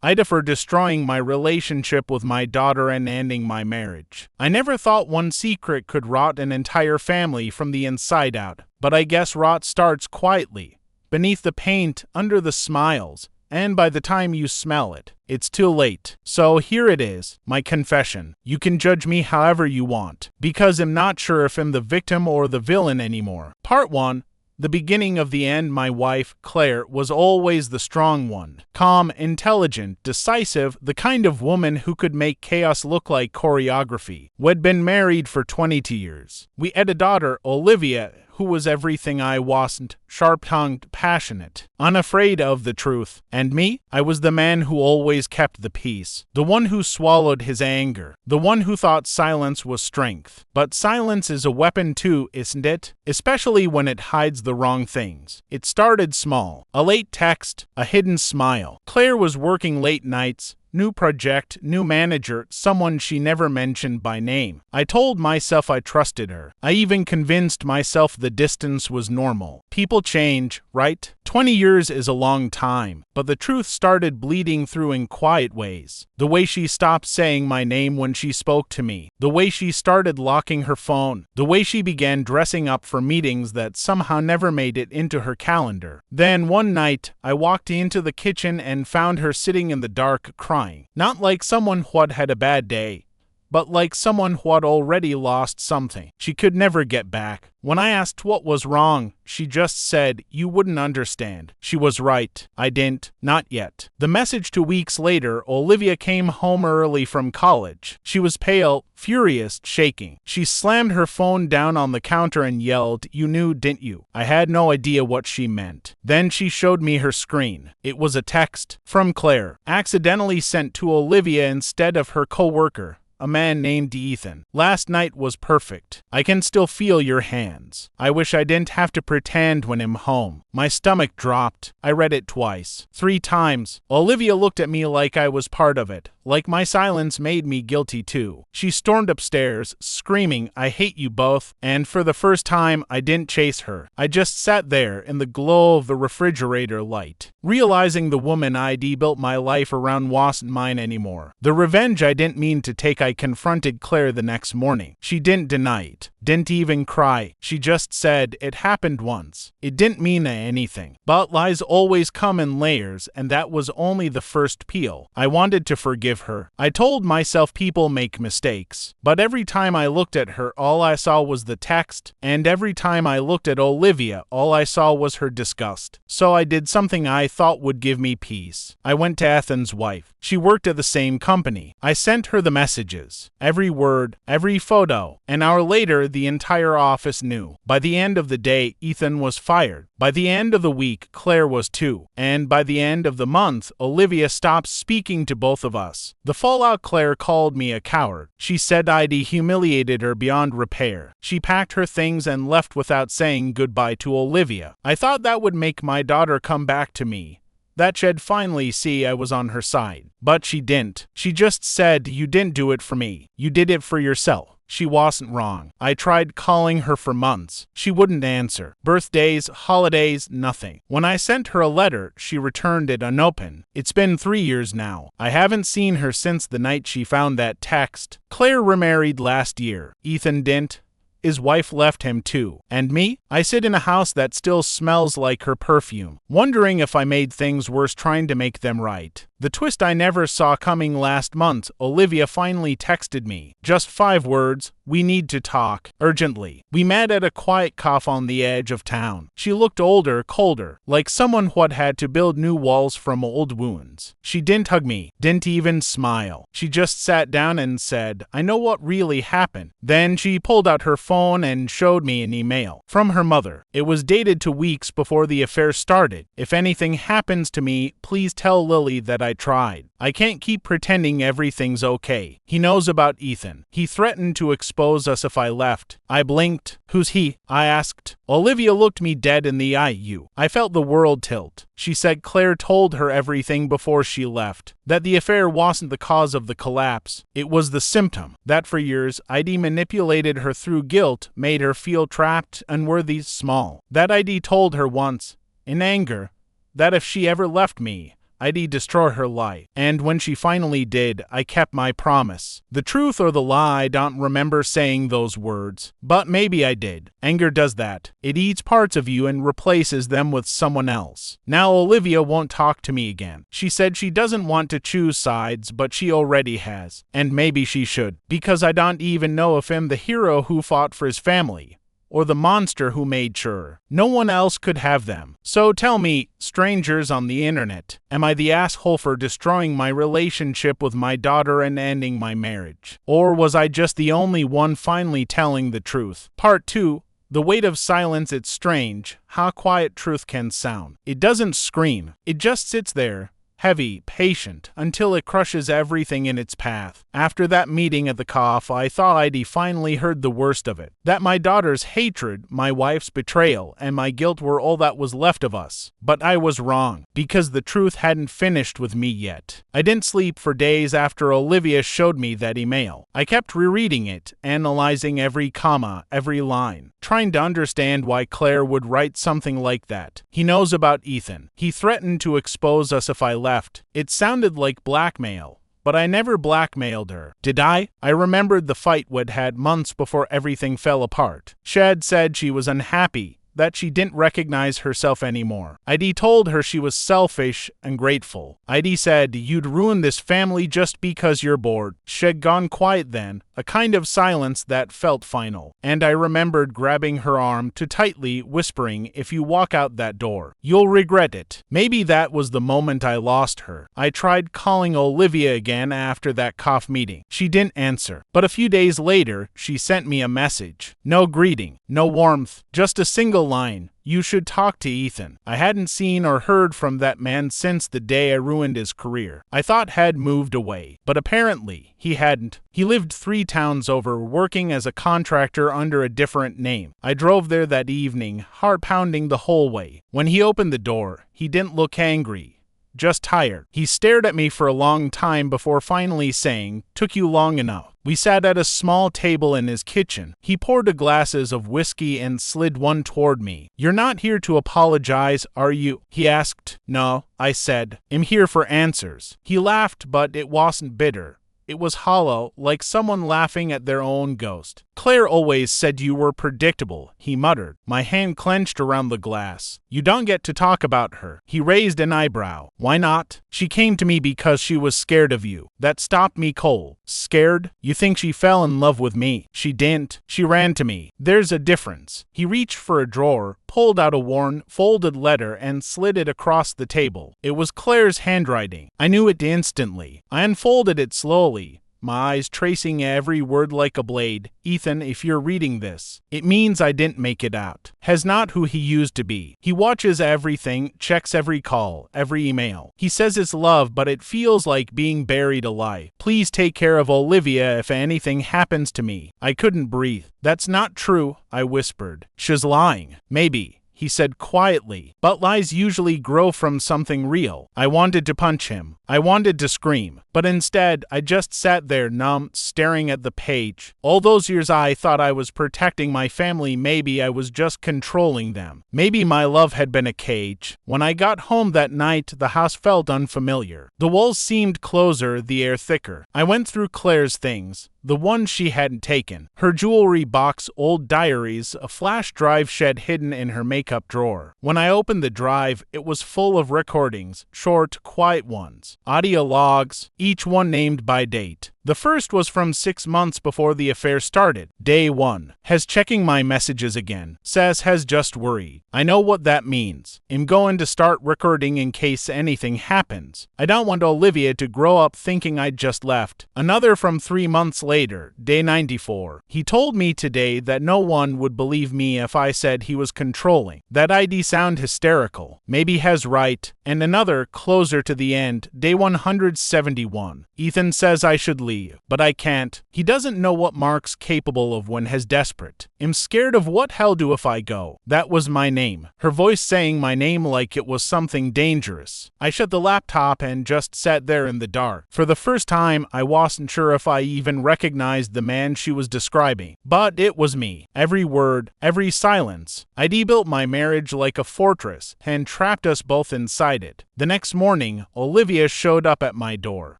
aitah for destroying my relationship with my daughter and ending my marriage. I never thought one secret could rot an entire family from the inside out, but I guess rot starts quietly, beneath the paint, under the smiles, and by the time you smell it, it's too late. So here it is, my confession. You can judge me however you want, because I'm not sure if I'm the victim or the villain anymore. Part 1. The beginning of the end. My wife, Claire, was always the strong one. Calm, intelligent, decisive, the kind of woman who could make chaos look like choreography. We'd been married for 22 years. We had a daughter, Olivia, who was everything I wasn't: sharp-tongued, passionate, unafraid of the truth. And me? I was the man who always kept the peace, the one who swallowed his anger, the one who thought silence was strength. But silence is a weapon too, isn't it? Especially when it hides the wrong things. It started small. A late text, a hidden smile. Claire was working late nights. New project, new manager, someone she never mentioned by name. I told myself I trusted her. I even convinced myself the distance was normal. People change, right? 20 years is a long time, but the truth started bleeding through in quiet ways. The way she stopped saying my name when she spoke to me. The way she started locking her phone. The way she began dressing up for meetings that somehow never made it into her calendar. Then one night, I walked into the kitchen and found her sitting in the dark crying. Not like someone who had a bad day, but like someone who had already lost something she could never get back. When I asked what was wrong, she just said, "You wouldn't understand." She was right. I didn't. Not yet. The message 2 weeks later. Olivia came home early from college. She was pale, furious, shaking. She slammed her phone down on the counter and yelled, "You knew, didn't you?" I had no idea what she meant. Then she showed me her screen. It was a text from Claire, accidentally sent to Olivia instead of her coworker, a man named Ethan. "Last night was perfect. I can still feel your hands. I wish I didn't have to pretend when I'm home." My stomach dropped. I read it twice, 3 times. Olivia looked at me like I was part of it, like my silence made me guilty too. She stormed upstairs, screaming, "I hate you both." And for the first time, I didn't chase her. I just sat there in the glow of the refrigerator light, realizing the woman I'd built my life around wasn't mine anymore. The revenge I didn't mean to take. I confronted Claire the next morning. She didn't deny it, didn't even cry. She just said, "It happened once." It didn't mean anything. But lies always come in layers, and that was only the first peel. I wanted to forgive her. I told myself people make mistakes. But every time I looked at her, all I saw was the text, and every time I looked at Olivia, all I saw was her disgust. So I did something I thought would give me peace. I went to Ethan's wife. She worked at the same company. I sent her the messages. Every word, every photo. An hour later, the entire office knew. By the end of the day, Ethan was fired. By the end of the week, Claire was too. And by the end of the month, Olivia stopped speaking to both of us. The fallout: Claire called me a coward. She said I'd humiliated her beyond repair. She packed her things and left without saying goodbye to Olivia. I thought that would make my daughter come back to me, that she'd finally see I was on her side. But she didn't. She just said, "You didn't do it for me. You did it for yourself." She wasn't wrong. I tried calling her for months. She wouldn't answer. Birthdays, holidays, nothing. When I sent her a letter, she returned it unopened. It's been 3 years now. I haven't seen her since the night she found that text. Claire remarried last year. Ethan didn't. His wife left him too. And me? I sit in a house that still smells like her perfume, wondering if I made things worse trying to make them right. The twist I never saw coming: last month, Olivia finally texted me. Just 5 words: "We need to talk, urgently." We met at a quiet cafe on the edge of town. She looked older, colder, like someone who had had to build new walls from old wounds. She didn't hug me, didn't even smile. She just sat down and said, "I know what really happened." Then she pulled out her phone and showed me an email from her mother. It was dated 2 weeks before the affair started. "If anything happens to me, please tell Lily that I tried. I can't keep pretending everything's okay. He knows about Ethan. He threatened to expose us if I left." I blinked. "Who's he?" I asked. Olivia looked me dead in the eye. I felt the world tilt. She said Claire told her everything before she left. That the affair wasn't the cause of the collapse. It was the symptom. That for years I'd manipulated her through guilt, made her feel trapped, unworthy, small. That I'd told her once, in anger, that if she ever left me, I'd destroy her lie. And when she finally did, I kept my promise. The truth or the lie, I don't remember saying those words, but maybe I did. Anger does that. It eats parts of you and replaces them with someone else. Now Olivia won't talk to me again. She said she doesn't want to choose sides, but she already has. And maybe she should, because I don't even know if I'm the hero who fought for his family, or the monster who made sure no one else could have them. So tell me, strangers on the internet, am I the asshole for destroying my relationship with my daughter and ending my marriage? Or was I just the only one finally telling the truth? Part 2. The weight of silence. It's strange how quiet truth can sound. It doesn't scream. It just sits there, heavy, patient, until it crushes everything in its path. After that meeting at the cough, I thought I'd finally heard the worst of it. That my daughter's hatred, my wife's betrayal, and my guilt were all that was left of us. But I was wrong, because the truth hadn't finished with me yet. I didn't sleep for days after Olivia showed me that email. I kept rereading it, analyzing every comma, every line, trying to understand why Claire would write something like that. He knows about Ethan. He threatened to expose us if I left. It sounded like blackmail, but I never blackmailed her. Did I? I remembered the fight we'd had months before everything fell apart. She had said she was unhappy, that she didn't recognize herself anymore. I'd told her she was selfish and grateful. I'd said, you'd ruin this family just because you're bored. She'd gone quiet then, a kind of silence that felt final. And I remembered grabbing her arm too tightly, whispering, if you walk out that door, you'll regret it. Maybe that was the moment I lost her. I tried calling Olivia again after that cough meeting. She didn't answer. But a few days later, she sent me a message. No greeting, no warmth, just a single line. You should talk to Ethan. I hadn't seen or heard from that man since the day I ruined his career. I thought had moved away, but apparently he hadn't. He lived 3 towns over, working as a contractor under a different name. I drove there that evening, heart pounding the whole way. When he opened the door, he didn't look angry, just tired. He stared at me for a long time before finally saying, "Took you long enough." We sat at a small table in his kitchen. He poured glasses of whiskey and slid one toward me. "You're not here to apologize, are you?" he asked. "No," I said. "I'm here for answers." He laughed, but it wasn't bitter. It was hollow, like someone laughing at their own ghost. "Claire always said you were predictable," he muttered. My hand clenched around the glass. "You don't get to talk about her." He raised an eyebrow. "Why not?" "She came to me because she was scared of you. That stopped me cold." "Scared? You think she fell in love with me?" "She didn't. She ran to me. There's a difference." He reached for a drawer, pulled out a worn, folded letter, and slid it across the table. It was Claire's handwriting. I knew it instantly. I unfolded it slowly, my eyes tracing every word like a blade. "Ethan, if you're reading this, it means I didn't make it out. Has not who he used to be. He watches everything, checks every call, every email. He says it's love, but it feels like being buried alive. Please take care of Olivia if anything happens to me." I couldn't breathe. "That's not true," I whispered. "She's lying." "Maybe," he said quietly, "but lies usually grow from something real." I wanted to punch him. I wanted to scream. But instead, I just sat there numb, staring at the page. All those years I thought I was protecting my family. Maybe I was just controlling them. Maybe my love had been a cage. When I got home that night, the house felt unfamiliar. The walls seemed closer, the air thicker. I went through Claire's things, the ones she hadn't taken. Her jewelry box, old diaries, a flash drive she'd hidden in her makeup drawer. When I opened the drive, it was full of recordings, short, quiet ones. Audio logs, each one named by date. The first was from 6 months before the affair started. Day 1. Has checking my messages again. Says has just worried. I know what that means. I'm going to start recording in case anything happens. I don't want Olivia to grow up thinking I just left. Another from 3 months later. Day 94. He told me today that no one would believe me if I said he was controlling. That I'd sound hysterical. Maybe has right. And another, closer to the end. Day 171. Ethan says I should leave. leave. But I can't. He doesn't know what Mark's capable of when he's desperate. I'm scared of what he'll do if I go. That was my name. Her voice saying my name like it was something dangerous. I shut the laptop and just sat there in the dark. For the first time, I wasn't sure if I even recognized the man she was describing. But it was me. Every word, every silence. I'd built my marriage like a fortress and trapped us both inside it. The next morning, Olivia showed up at my door.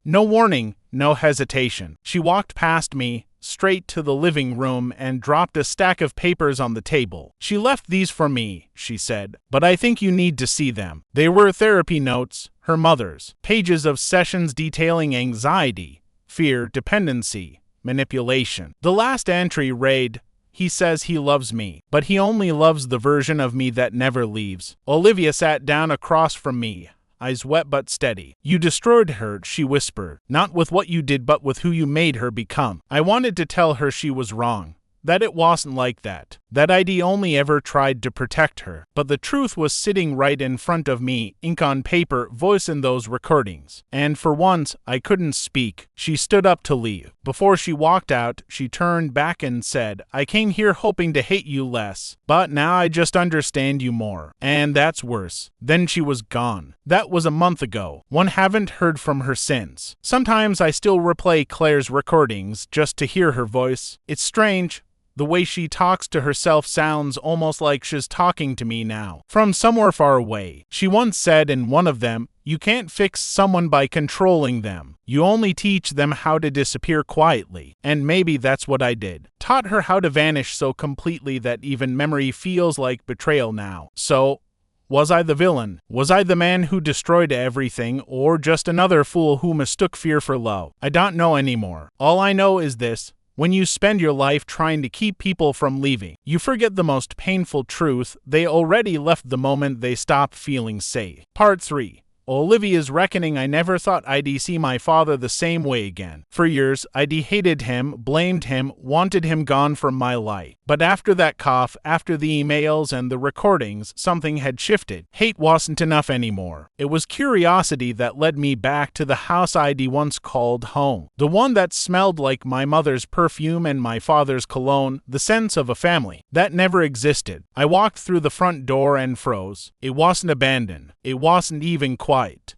No warning, no hesitation. She walked past me, straight to the living room, and dropped a stack of papers on the table. She left these for me, she said, but I think you need to see them. They were therapy notes, her mother's, pages of sessions detailing anxiety, fear, dependency, manipulation. The last entry read, "He says he loves me, but he only loves the version of me that never leaves." Olivia sat down across from me, eyes wet but steady. "You destroyed her," she whispered, "not with what you did but with who you made her become." I wanted to tell her she was wrong, that it wasn't like that I'd only ever tried to protect her. But the truth was sitting right in front of me, ink on paper, voice in those recordings. And for once, I couldn't speak. She stood up to leave. Before she walked out, she turned back and said, "I came here hoping to hate you less, but now I just understand you more. And that's worse." Then she was gone. That was a month ago. One haven't heard from her since. Sometimes I still replay Claire's recordings just to hear her voice. It's strange. The way she talks to herself sounds almost like she's talking to me now, from somewhere far away. She once said in one of them, "You can't fix someone by controlling them. You only teach them how to disappear quietly." And maybe that's what I did. Taught her how to vanish so completely that even memory feels like betrayal now. So, was I the villain? Was I the man who destroyed everything, or just another fool who mistook fear for love? I don't know anymore. All I know is this. When you spend your life trying to keep people from leaving, you forget the most painful truth: they already left the moment they stop feeling safe. Part 3. Olivia's reckoning. I never thought I'd see my father the same way again. For years, I'd hated him, blamed him, wanted him gone from my life. But after that cough, after the emails and the recordings, something had shifted. Hate wasn't enough anymore. It was curiosity that led me back to the house I'd once called home. The one that smelled like my mother's perfume and my father's cologne, the sense of a family. That never existed. I walked through the front door and froze. It wasn't abandoned. It wasn't even quiet.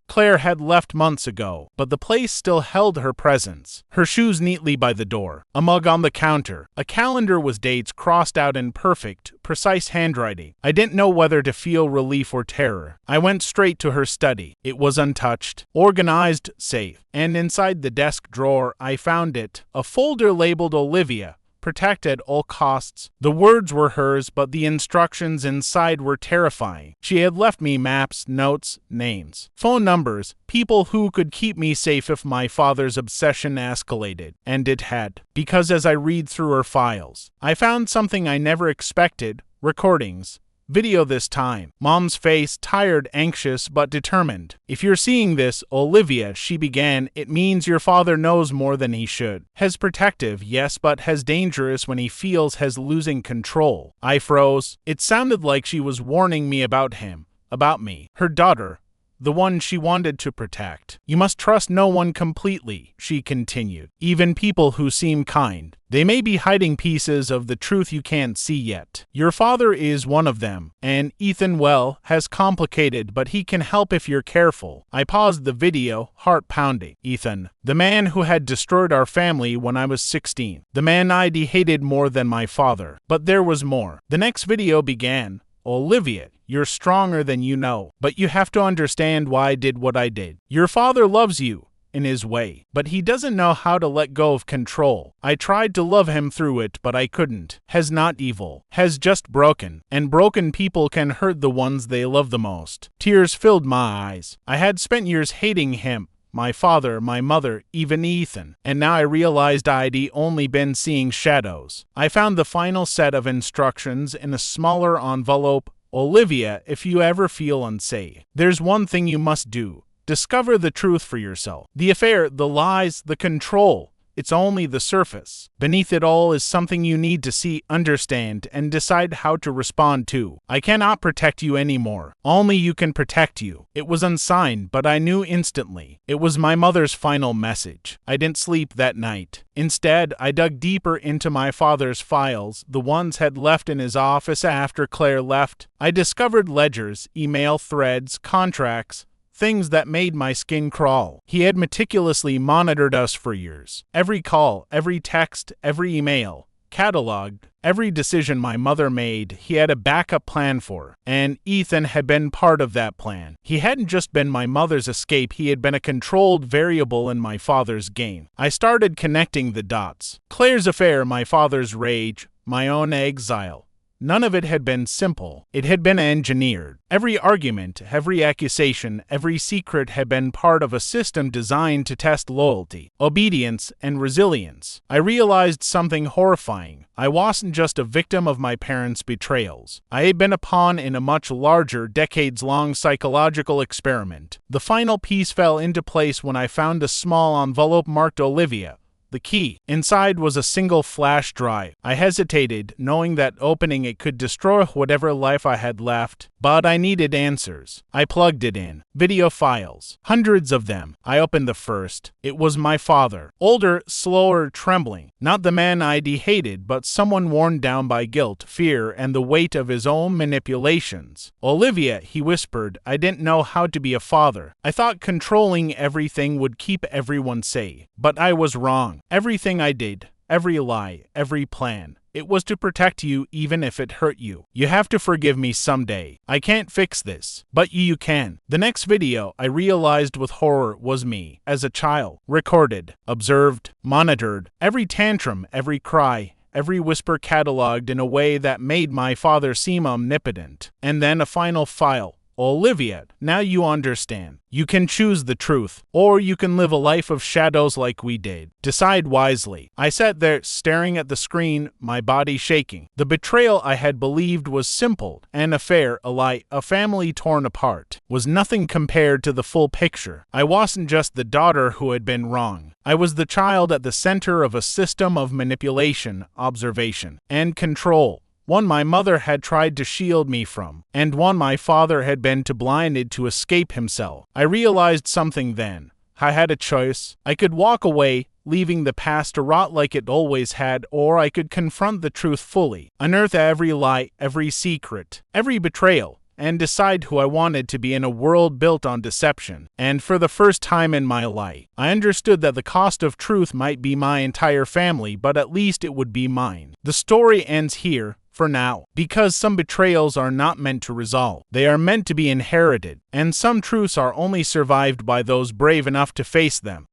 Claire had left months ago, but the place still held her presence. Her shoes neatly by the door, a mug on the counter, a calendar with dates crossed out in perfect, precise handwriting. I didn't know whether to feel relief or terror. I went straight to her study. It was untouched, organized, safe. And inside the desk drawer, I found it, a folder labeled Olivia. Protect at all costs. The words were hers, but the instructions inside were terrifying. She had left me maps, notes, names, phone numbers, people who could keep me safe if my father's obsession escalated. And it had. Because as I read through her files, I found something I never expected: recordings. Video this time. Mom's face, tired, anxious, but determined. "If you're seeing this, Olivia," she began, "it means your father knows more than he should. Has protective, yes, but has dangerous when he feels has losing control." I froze. It sounded like she was warning me about him, about me, her daughter, the one she wanted to protect. "You must trust no one completely," she continued. "Even people who seem kind. They may be hiding pieces of the truth you can't see yet. Your father is one of them, and Ethan, well, has complicated, but he can help if you're careful." I paused the video, heart pounding. Ethan, the man who had destroyed our family when I was 16. The man I'd hated more than my father. But there was more. The next video began. "Olivia, you're stronger than you know, but you have to understand why I did what I did. Your father loves you, in his way, but he doesn't know how to let go of control. I tried to love him through it, but I couldn't. Has not evil. Has just broken. And broken people can hurt the ones they love the most." Tears filled my eyes. I had spent years hating him. My father, my mother, even Ethan. And now I realized I'd only been seeing shadows. I found the final set of instructions in a smaller envelope. "Olivia, if you ever feel unsafe, there's one thing you must do. Discover the truth for yourself. The affair, the lies, the control. it's only the surface. Beneath it all is something you need to see, understand, and decide how to respond to. I cannot protect you anymore. Only you can protect you. It was unsigned, but I knew instantly. It was my mother's final message. I didn't sleep that night. Instead, I dug deeper into my father's files, the ones had left in his office after Claire left. I discovered ledgers, email threads, contracts, things that made my skin crawl. He had meticulously monitored us for years. Every call, every text, every email, cataloged. Every decision my mother made, he had a backup plan for, and Ethan had been part of that plan. He hadn't just been my mother's escape, he had been a controlled variable in my father's game. I started connecting the dots. Claire's affair, my father's rage, my own exile. None of it had been simple. It had been engineered. Every argument, every accusation, every secret had been part of a system designed to test loyalty, obedience, and resilience. I realized something horrifying. I wasn't just a victim of my parents' betrayals. I had been a pawn in a much larger, decades-long psychological experiment. The final piece fell into place when I found a small envelope marked Olivia. The key. Inside was a single flash drive. I hesitated, knowing that opening it could destroy whatever life I had left, but I needed answers. I plugged it in. Video files. Hundreds of them. I opened the first. It was my father. Older, slower, trembling. Not the man I'd hated, but someone worn down by guilt, fear, and the weight of his own manipulations. Olivia, he whispered, I didn't know how to be a father. I thought controlling everything would keep everyone safe. But I was wrong. Everything I did, every lie, every plan, it was to protect you even if it hurt you. You have to forgive me someday. I can't fix this, but you can. The next video, I realized with horror, was me, as a child. Recorded, observed, monitored. Every tantrum, every cry, every whisper cataloged in a way that made my father seem omnipotent. And then a final file. Olivia, now you understand. You can choose the truth, or you can live a life of shadows like we did. Decide wisely. I sat there, staring at the screen, my body shaking. The betrayal I had believed was simple, an affair, a lie, a family torn apart, was nothing compared to the full picture. I wasn't just the daughter who had been wrong. I was the child at the center of a system of manipulation, observation, and control. One my mother had tried to shield me from, and one my father had been too blinded to escape himself. I realized something then. I had a choice. I could walk away, leaving the past to rot like it always had, or I could confront the truth fully, unearth every lie, every secret, every betrayal, and decide who I wanted to be in a world built on deception. And for the first time in my life, I understood that the cost of truth might be my entire family, but at least it would be mine. The story ends here. For now, because some betrayals are not meant to resolve. They are meant to be inherited, and some truths are only survived by those brave enough to face them.